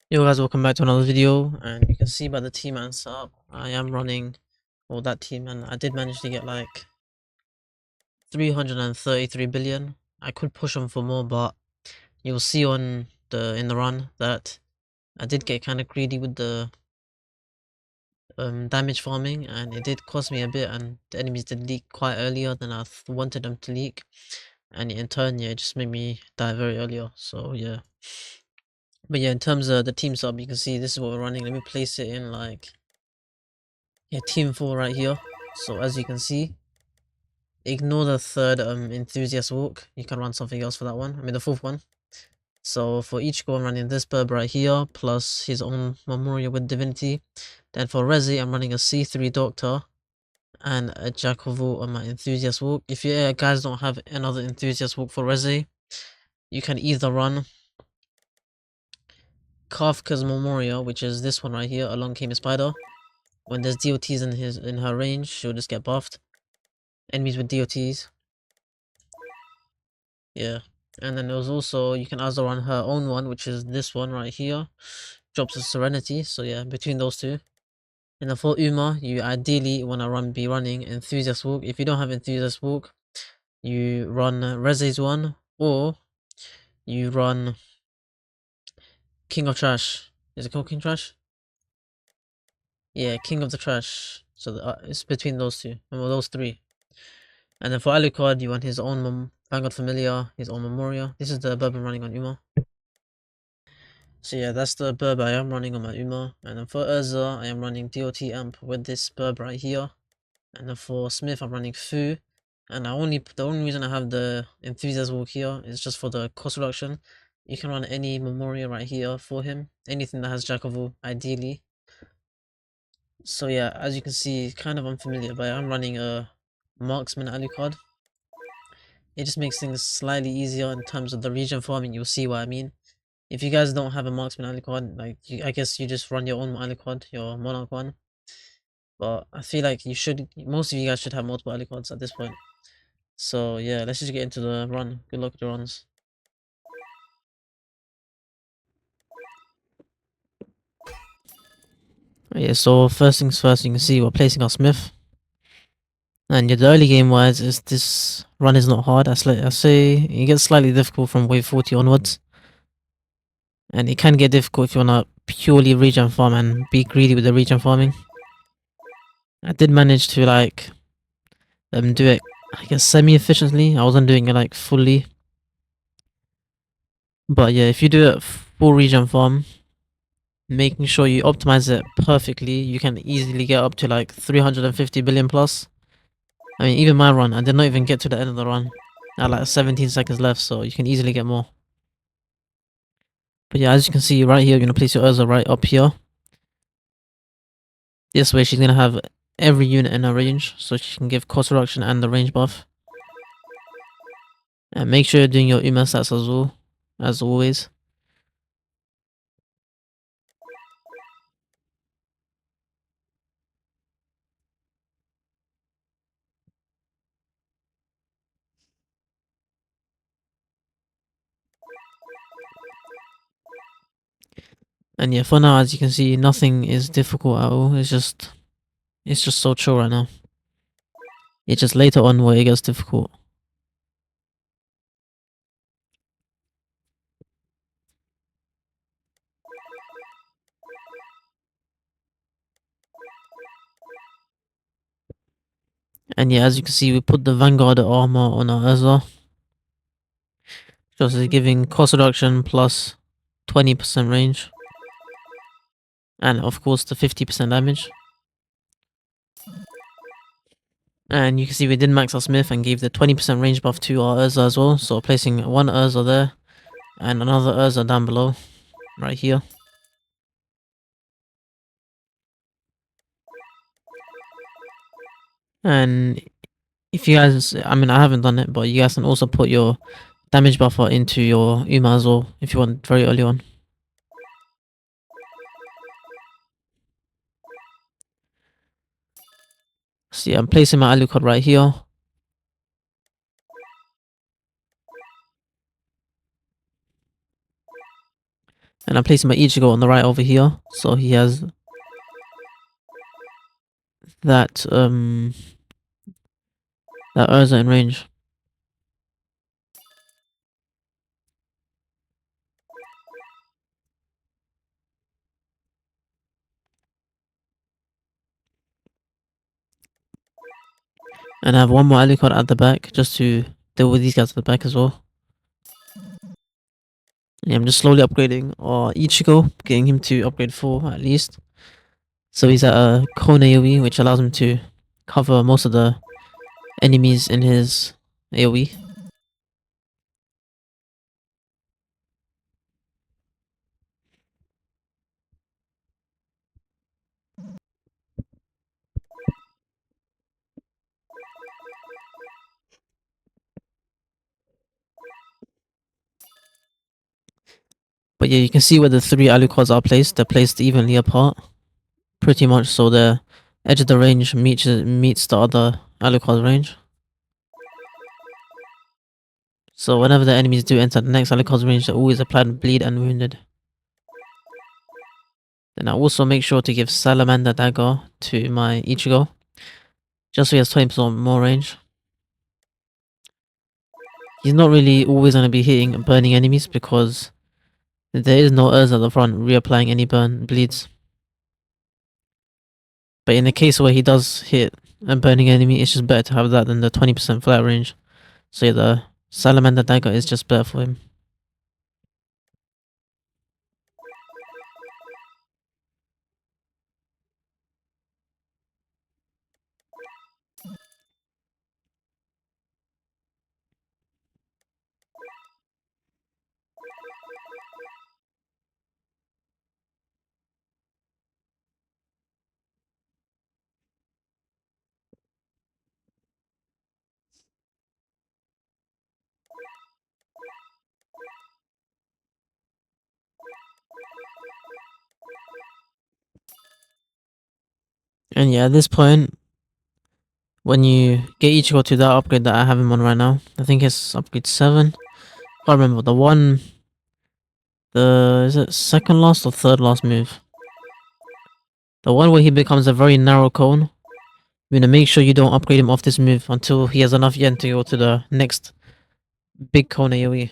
Yo guys, welcome back to another video, and you can see by the team and setup, I am running all that team, and I did manage to get like 333 billion. I could push them for more, but you'll see on in the run that I did get kind of greedy with the damage farming, and it did cost me a bit, and the enemies did leak quite earlier than I wanted them to leak, and in turn, yeah, it just made me die very earlier. So yeah. But yeah, in terms of the team setup, you can see this is what we're running. Let me place it in like team 4 right here. So as you can see, ignore the third enthusiast walk. You can run something else for that one. I mean the fourth one. So for each goal I'm running this burb right here plus his own memorial with divinity. Then for Resi I'm running a C3 doctor and a Jack of all on my enthusiast walk. If you guys don't have another enthusiast walk for Resi, you can either run Kafka's memorial, which is this one right here. Along came a spider. When there's DOTs in her range, she'll just get buffed. Enemies with DOTs. Yeah. And then there was also, you can also run her own one, which is this one right here. Drops a Serenity. So yeah, between those two. And then for Uma, you ideally want to be running Enthusiast Walk. If you don't have Enthusiast Walk, you run Reze's one, or you run King of Trash. Is it called King Trash? Yeah, King of the Trash. So it's between those two. Well, those three. And then for Alucard, you want his own Vanguard Familiar, his own Memoria. This is the bourbon running on Uma. So yeah, that's the burb I am running on my Uma. And then for Urza, I am running DOT amp with this burb right here. And then for Smith, I'm running Fu. And the only reason I have the Enthusiast Walk here is just for the cost reduction. You can run any Memoria right here for him. Anything that has Jack of all, ideally. So yeah, as you can see, kind of unfamiliar, but I'm running a Marksman Alucard. It just makes things slightly easier in terms of the region farming. You'll see what I mean. If you guys don't have a Marksman Alucard, like I guess you just run your own Alucard, your Monarch one. But I feel like most of you guys should have multiple Alucards at this point. So yeah, let's just get into the run. Good luck with the runs. Yeah, so first things first, you can see we're placing our Smith. And yeah, the early game wise, this run is not hard. I say it gets slightly difficult from wave 40 onwards. And it can get difficult if you wanna purely regen farm and be greedy with the regen farming. I did manage to like do it, I guess, semi-efficiently. I wasn't doing it like fully. But yeah, if you do it full regen farm, making sure you optimize it perfectly, you can easily get up to like 350 billion plus. I mean, even my run, I did not even get to the end of the run. I had like 17 seconds left, so you can easily get more. But yeah, as you can see right here, you're going to place your Urza right up here. This way she's going to have every unit in her range, so she can give cost reduction and the range buff. And make sure you're doing your Uma stats as well, as always. And yeah, for now, as you can see, nothing is difficult at all. It's just so chill right now. It's just later on where it gets difficult. And yeah, as you can see, we put the Vanguard armor on our Urza. Just giving cost reduction plus 20% range. And of course the 50% damage. And you can see we did max our Smith and gave the 20% range buff to our Urza as well. So placing one Urza there and another Urza down below, right here. And if you guys, I mean, I haven't done it, but you guys can also put your damage buffer into your Uma as well if you want very early on. So yeah, I'm placing my Alucard right here. And I'm placing my Ichigo on the right over here, so he has that that Urza in range. And I have one more Alucard at the back just to deal with these guys at the back as well. Yeah, I'm just slowly upgrading Ichigo, getting him to upgrade 4 at least. So he's at a Kone AoE, which allows him to cover most of the enemies in his AoE. But yeah, you can see where the 3 Alucards are placed. They're placed evenly apart, pretty much, so the edge of the range meets the other Alucard's range. So whenever the enemies do enter the next Alucard's range, they always apply bleed and wounded. Then I also make sure to give Salamander Dagger to my Ichigo, just so he has 20% more range. He's not really always going to be hitting and burning enemies because there is no Urza at the front reapplying any burn bleeds. But in the case where he does hit a burning enemy, it's just better to have that than the 20% flat range. So yeah, the Salamander Dagger is just better for him. And yeah, at this point, when you get Ichigo to that upgrade that I have him on right now, I think it's upgrade 7. Can't remember is it second last or third last move? The one where he becomes a very narrow cone. You're gonna make sure you don't upgrade him off this move until he has enough yen to go to the next big cone AoE.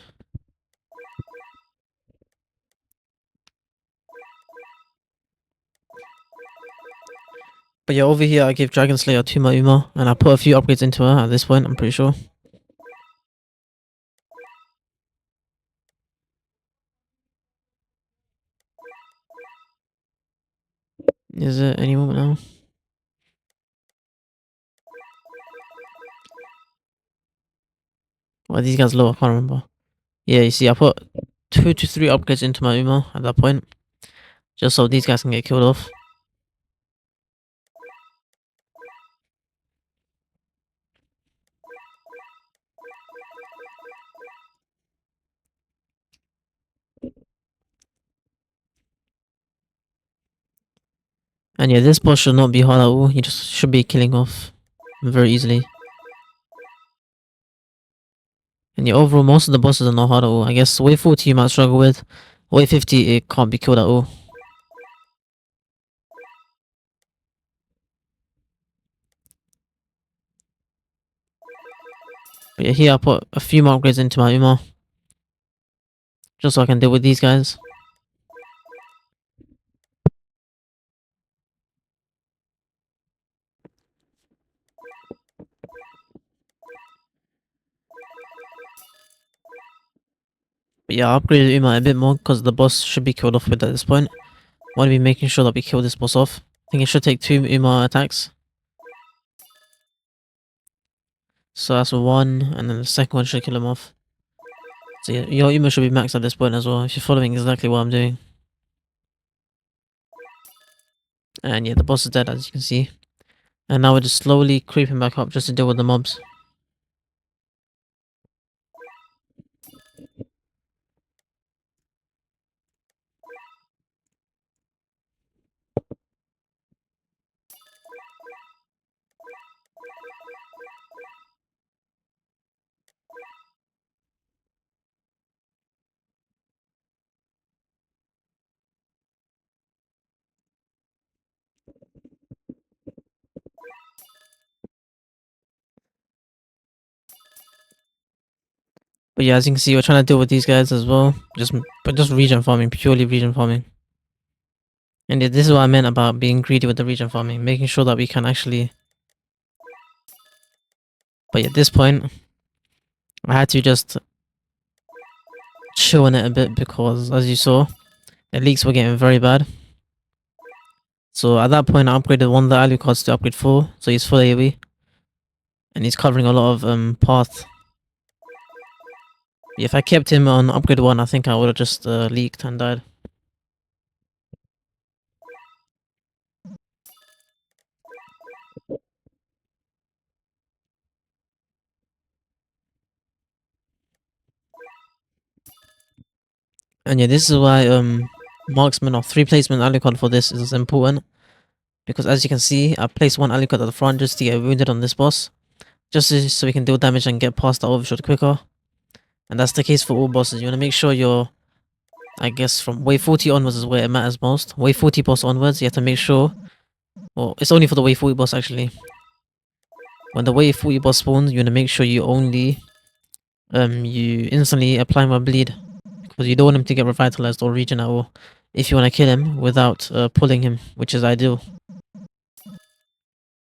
But yeah, over here I give Dragon Slayer to my Uma, and I put a few upgrades into her at this point, I'm pretty sure. Is it any moment now? Why are these guys low? I can't remember. Yeah, you see, I put 2 to 3 upgrades into my Uma at that point, just so these guys can get killed off. And yeah, this boss should not be hard at all, you just should be killing off very easily. And yeah, overall, most of the bosses are not hard at all. I guess wave 40 you might struggle with. Wave 50, it can't be killed at all. But yeah, here I put a few more upgrades into my Uma, just so I can deal with these guys. But yeah, I upgraded Uma a bit more because the boss should be killed off with at this point. Want to be making sure that we kill this boss off. I think it should take 2 Uma attacks. So that's 1, and then the second one should kill him off. So yeah, your Uma should be maxed at this point as well, if you're following exactly what I'm doing. And yeah, the boss is dead as you can see. And now we're just slowly creeping back up just to deal with the mobs. But yeah, as you can see, we're trying to deal with these guys as well. Just region farming, purely region farming. And yeah, this is what I meant about being greedy with the region farming, making sure that we can actually. But yeah, at this point, I had to just chill on it a bit because, as you saw, the leaks were getting very bad. So at that point, I upgraded one of the value cards to upgrade 4, so he's full AoE. And he's covering a lot of path. If I kept him on upgrade 1, I think I would have just leaked and died. And yeah, this is why marksman or 3 placement Alucard for this is important. Because as you can see, I placed one Alucard at the front just to get wounded on this boss. Just so we can deal damage and get past the overshot quicker. And that's the case for all bosses. You want to make sure you're, I guess, from wave 40 onwards is where it matters most. Wave 40 boss onwards, you have to make sure. Well, it's only for the wave 40 boss actually. When the wave 40 boss spawns, you want to make sure you only you instantly apply my bleed. Because you don't want him to get revitalized or regen at all. If you want to kill him without pulling him, which is ideal.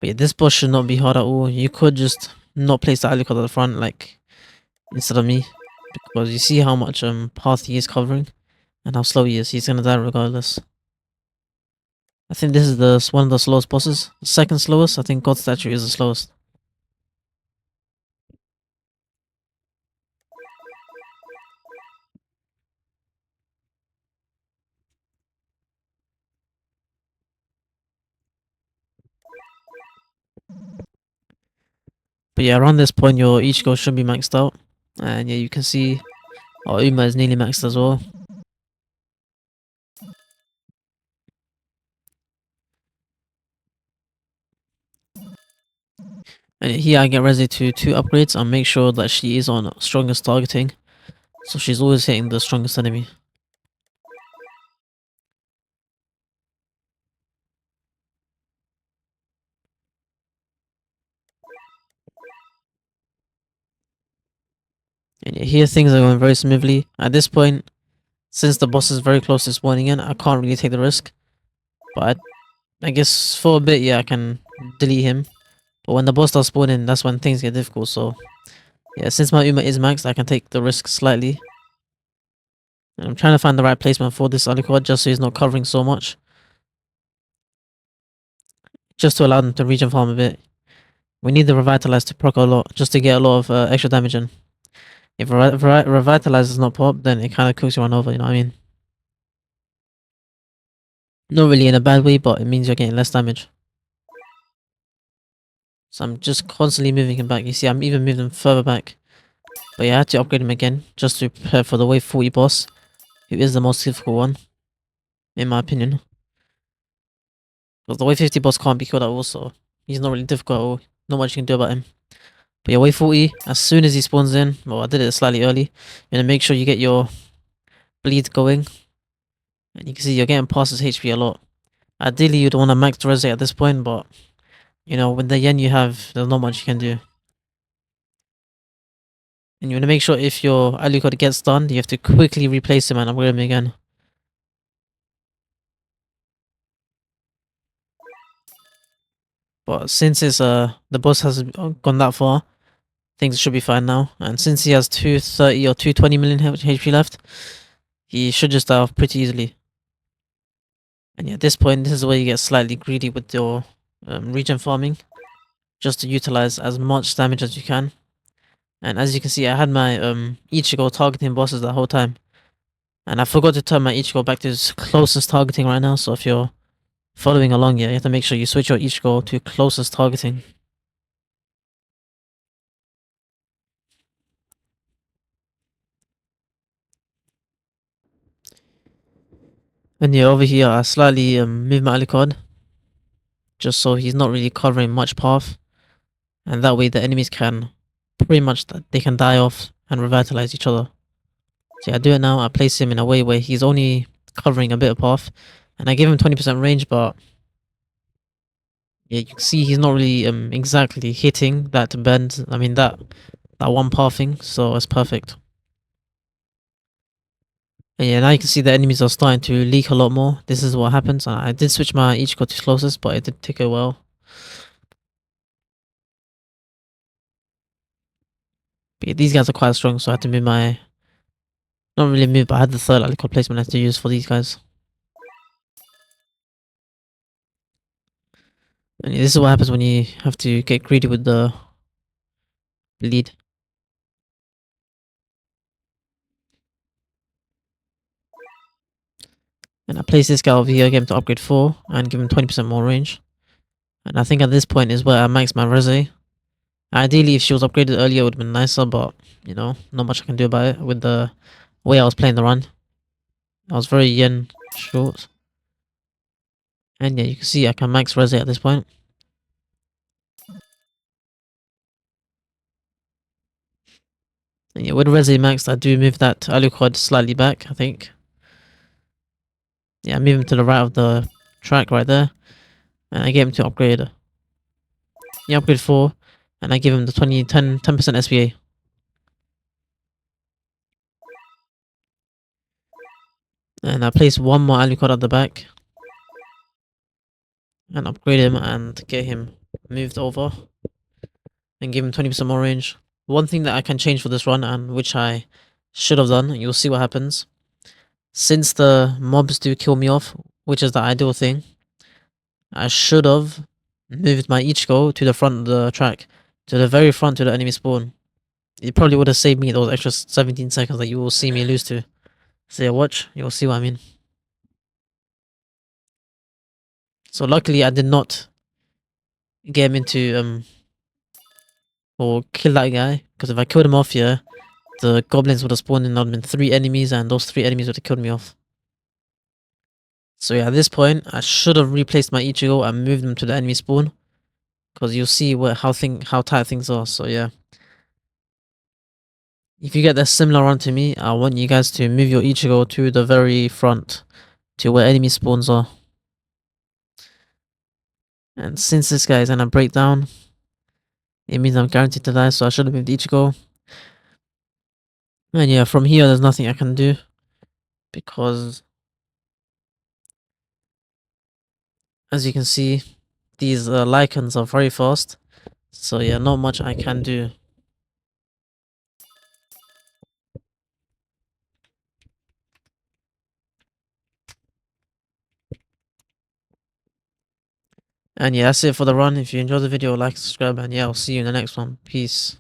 But yeah, this boss should not be hard at all. You could just not place the Alucard at the front, like, instead of me. Because you see how much path he is covering. And how slow he is. He's gonna die regardless. I think this is one of the slowest bosses. The second slowest. I think God Statue is the slowest. But yeah, around this point, your Ichigo should be maxed out. And yeah, you can see our Uma is nearly maxed as well. And here I get Resi to 2 upgrades and make sure that she is on strongest targeting. So she's always hitting the strongest enemy. And yeah, here things are going very smoothly. At this point, since the boss is very close to spawning in, I can't really take the risk. But I guess for a bit, yeah, I can delete him. But when the boss starts spawning, that's when things get difficult. So yeah, since my Uma is maxed, I can take the risk slightly. And I'm trying to find the right placement for this Alucard just so he's not covering so much. Just to allow them to region farm a bit. We need the Revitalize to proc a lot, just to get a lot of extra damage in. If Revitalize is not popped, then it kind of cooks you one over, you know what I mean? Not really in a bad way, but it means you're getting less damage. So I'm just constantly moving him back. You see, I'm even moving him further back. But yeah, I had to upgrade him again, just to prepare for the wave 40 boss, who is the most difficult one, in my opinion. Because the wave 50 boss can't be killed at all, so he's not really difficult at all. Not much you can do about him. But yeah, wave 40, as soon as he spawns in, well, I did it slightly early. You're gonna make sure you get your bleed going. And you can see you're getting past his HP a lot. Ideally, you'd want to max the Resi at this point, but, you know, with the yen you have, there's not much you can do. And you want to make sure if your Alucard gets stunned, you have to quickly replace him and upgrade him again. But since it's the boss has gone that far, things should be fine now. And since he has 230 or 220 million HP left, he should just die off pretty easily. And yeah, at this point, this is where you get slightly greedy with your regen farming, just to utilize as much damage as you can. And as you can see, I had my Ichigo targeting bosses the whole time. And I forgot to turn my Ichigo back to its closest targeting right now, so if you're following along here, you have to make sure you switch your Ichigo to closest targeting. And yeah, over here, I slightly move my Alucard, just so he's not really covering much path. And that way the enemies can, pretty much, they can die off and revitalize each other. So yeah, I do it now, I place him in a way where he's only covering a bit of path. And I give him 20% range, but yeah, you can see he's not really exactly hitting that bend. I mean that one pathing, so it's perfect. And yeah, now you can see the enemies are starting to leak a lot more. This is what happens. I did switch my Ichigo to closest, but it did take a while. But yeah, these guys are quite strong, so I had to move my... Not really move, but I had the third Alucard placement I had to use for these guys. And yeah, this is what happens when you have to get greedy with the lead. And I place this guy over here, get him to upgrade 4, and give him 20% more range. And I think at this point is where I max my Reze. Ideally, if she was upgraded earlier, it would have been nicer, but, you know, not much I can do about it with the way I was playing the run. I was very yen short. And yeah, you can see I can max Reze at this point. And yeah, with Reze maxed, I do move that Alucard slightly back, I think. Yeah, I move him to the right of the track right there. And I get him to upgrade. Yeah, upgrade 4. And I give him the 10% SVA. And I place one more Alucard at the back. And upgrade him and get him moved over. And give him 20% more range. One thing that I can change for this run, and which I should have done, you'll see what happens. Since the mobs do kill me off, which is the ideal thing, I should have moved my Ichigo to the front of the track. To the very front to the enemy spawn. It probably would have saved me those extra 17 seconds that you will see me lose to. So yeah, watch, you'll see what I mean. So luckily I did not get him into or kill that guy, because if I killed him off here, the goblins would have spawned in. There would have been 3 enemies, and those 3 enemies would have killed me off. So yeah, at this point, I should have replaced my Ichigo and moved him to the enemy spawn, because you'll see how tight things are. So yeah, if you get a similar run to me, I want you guys to move your Ichigo to the very front, to where enemy spawns are. And since this guy is gonna break down, it means I'm guaranteed to die, so I should have moved Ichigo. And yeah, from here there's nothing I can do, because as you can see, these Lycans are very fast. So yeah, not much I can do. And yeah, that's it for the run. If you enjoyed the video, like, subscribe, and yeah, I'll see you in the next one. Peace.